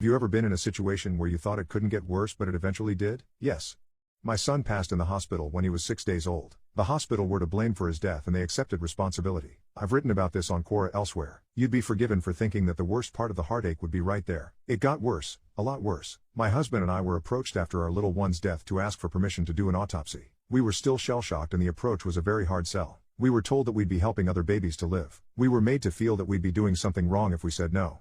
Have you ever been in a situation where you thought it couldn't get worse but it eventually did? Yes. My son passed in the hospital when he was 6 days old. The hospital were to blame for his death and they accepted responsibility. I've written about this on Quora elsewhere. You'd be forgiven for thinking that the worst part of the heartache would be right there. It got worse, a lot worse. My husband and I were approached after our little one's death to ask for permission to do an autopsy. We were still shell-shocked and the approach was a very hard sell. We were told that we'd be helping other babies to live. We were made to feel that we'd be doing something wrong if we said no.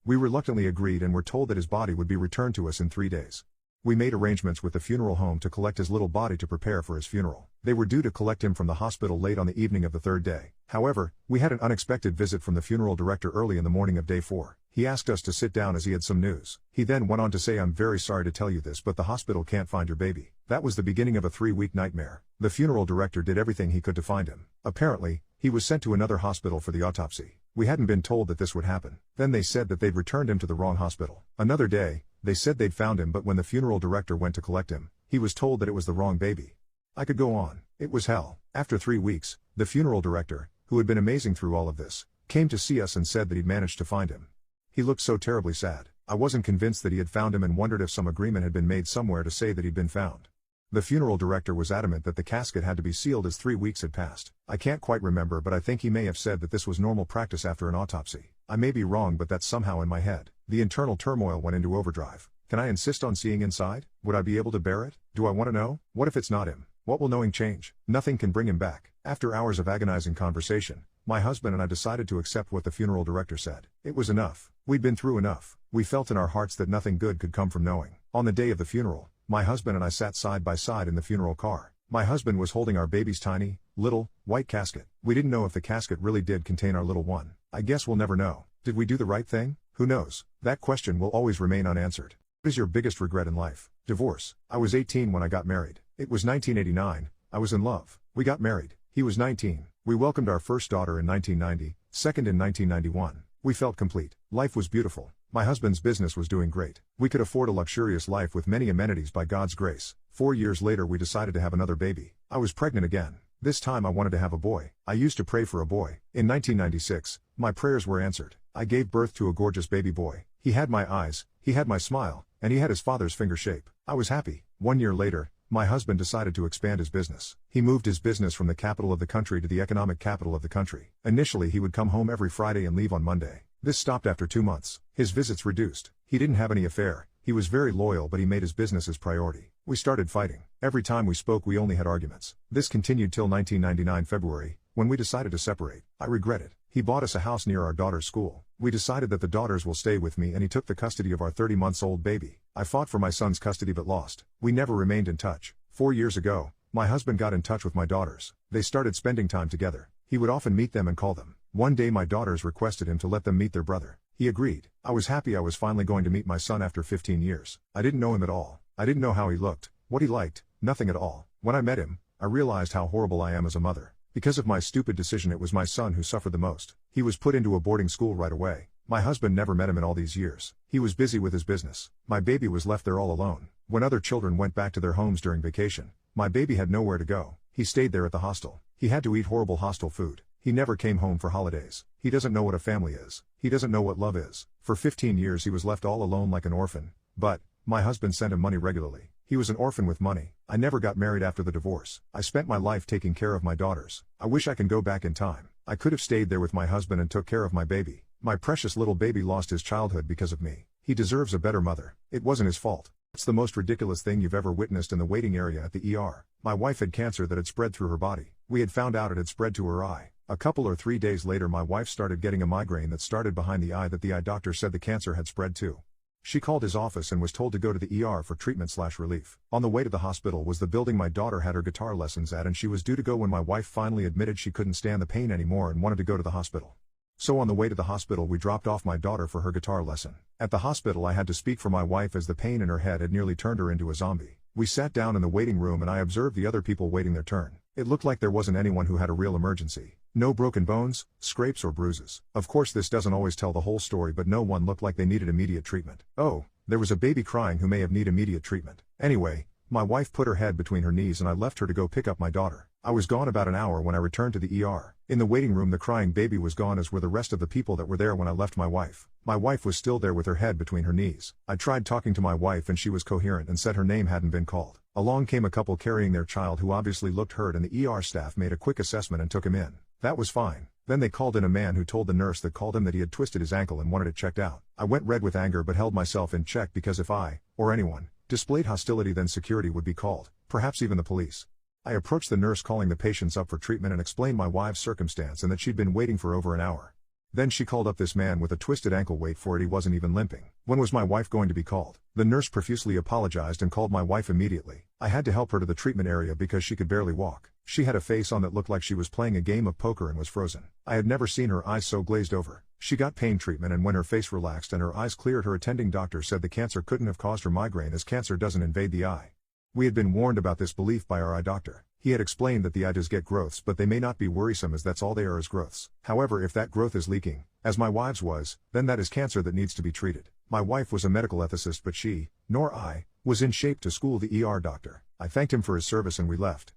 We reluctantly agreed and were told that his body would be returned to us in 3 days. We made arrangements with the funeral home to collect his little body to prepare for his funeral. They were due to collect him from the hospital late on the evening of the 3rd day. However, we had an unexpected visit from the funeral director early in the morning of day 4. He asked us to sit down as he had some news. He then went on to say, "I'm very sorry to tell you this, but the hospital can't find your baby." That was the beginning of a 3-week nightmare. The funeral director did everything he could to find him. Apparently, he was sent to another hospital for the autopsy. We hadn't been told that this would happen. Then they said that they'd returned him to the wrong hospital. Another day, they said they'd found him, but when the funeral director went to collect him, he was told that it was the wrong baby. I could go on. It was hell. After 3 weeks, the funeral director, who had been amazing through all of this, came to see us and said that he'd managed to find him. He looked so terribly sad. I wasn't convinced that he had found him and wondered if some agreement had been made somewhere to say that he'd been found. The funeral director was adamant that the casket had to be sealed as 3 weeks had passed. I can't quite remember, but I think he may have said that this was normal practice after an autopsy. I may be wrong, but that's somehow in my head. The internal turmoil went into overdrive. Can I insist on seeing inside? Would I be able to bear it? Do I want to know? What if it's not him? What will knowing change? Nothing can bring him back. After hours of agonizing conversation, my husband and I decided to accept what the funeral director said. It was enough. We'd been through enough. We felt in our hearts that nothing good could come from knowing. On the day of the funeral, my husband and I sat side by side in the funeral car. My husband was holding our baby's tiny, little, white casket. We didn't know if the casket really did contain our little one. I guess we'll never know. Did we do the right thing? Who knows? That question will always remain unanswered. What is your biggest regret in life? Divorce. I was 18 when I got married. It was 1989. I was in love. We got married. He was 19. We welcomed our first daughter in 1990, second in 1991. We felt complete. Life was beautiful. My husband's business was doing great. We could afford a luxurious life with many amenities by God's grace. 4 years later we decided to have another baby. I was pregnant again. This time I wanted to have a boy. I used to pray for a boy. In 1996, my prayers were answered. I gave birth to a gorgeous baby boy. He had my eyes, he had my smile, and he had his father's finger shape. I was happy. 1 year later, my husband decided to expand his business. He moved his business from the capital of the country to the economic capital of the country. Initially he would come home every Friday and leave on Monday. This stopped after 2 months. His visits reduced. He didn't have any affair. He was very loyal, but he made his business his priority. We started fighting. Every time we spoke we only had arguments. This continued till 1999 February, when we decided to separate. I regret it. He bought us a house near our daughter's school. We decided that the daughters will stay with me and he took the custody of our 30-month-old baby. I fought for my son's custody but lost. We never remained in touch. 4 years ago, my husband got in touch with my daughters. They started spending time together. He would often meet them and call them. One day my daughters requested him to let them meet their brother. He agreed. I was happy I was finally going to meet my son after 15 years. I didn't know him at all. I didn't know how he looked, what he liked, nothing at all. When I met him, I realized how horrible I am as a mother. Because of my stupid decision, it was my son who suffered the most. He was put into a boarding school right away. My husband never met him in all these years. He was busy with his business. My baby was left there all alone. When other children went back to their homes during vacation, my baby had nowhere to go. He stayed there at the hostel. He had to eat horrible hostel food. He never came home for holidays. He doesn't know what a family is. He doesn't know what love is. For 15 years he was left all alone like an orphan. But my husband sent him money regularly. He was an orphan with money. I never got married after the divorce. I spent my life taking care of my daughters. I wish I can go back in time. I could have stayed there with my husband and took care of my baby. My precious little baby lost his childhood because of me. He deserves a better mother. It wasn't his fault. It's the most ridiculous thing you've ever witnessed in the waiting area at the ER. My wife had cancer that had spread through her body. We had found out it had spread to her eye. A couple or 3 days later my wife started getting a migraine that started behind the eye that the eye doctor said the cancer had spread to. She called his office and was told to go to the ER for treatment/relief. On the way to the hospital was the building my daughter had her guitar lessons at, and she was due to go when my wife finally admitted she couldn't stand the pain anymore and wanted to go to the hospital. So on the way to the hospital we dropped off my daughter for her guitar lesson. At the hospital I had to speak for my wife as the pain in her head had nearly turned her into a zombie. We sat down in the waiting room and I observed the other people waiting their turn. It looked like there wasn't anyone who had a real emergency. No broken bones, scrapes or bruises. Of course this doesn't always tell the whole story, but no one looked like they needed immediate treatment. Oh, there was a baby crying who may have need immediate treatment. Anyway, my wife put her head between her knees and I left her to go pick up my daughter. I was gone about an hour when I returned to the ER. In the waiting room the crying baby was gone, as were the rest of the people that were there when I left my wife. My wife was still there with her head between her knees. I tried talking to my wife and she was coherent and said her name hadn't been called. Along came a couple carrying their child who obviously looked hurt, and the ER staff made a quick assessment and took him in. That was fine. Then they called in a man who told the nurse that called him that he had twisted his ankle and wanted it checked out. I went red with anger but held myself in check, because if I, or anyone, displayed hostility then security would be called, perhaps even the police. I approached the nurse calling the patients up for treatment and explained my wife's circumstance and that she'd been waiting for over an hour. Then she called up this man with a twisted ankle. Wait for it, he wasn't even limping. When was my wife going to be called? The nurse profusely apologized and called my wife immediately. I had to help her to the treatment area because she could barely walk. She had a face on that looked like she was playing a game of poker and was frozen. I had never seen her eyes so glazed over. She got pain treatment, and when her face relaxed and her eyes cleared, her attending doctor said the cancer couldn't have caused her migraine, as cancer doesn't invade the eye. We had been warned about this belief by our eye doctor. He had explained that the eye does get growths, but they may not be worrisome, as that's all they are, is growths. However, if that growth is leaking, as my wife's was, then that is cancer that needs to be treated. My wife was a medical ethicist, but she, nor I, was in shape to school the ER doctor. I thanked him for his service and we left.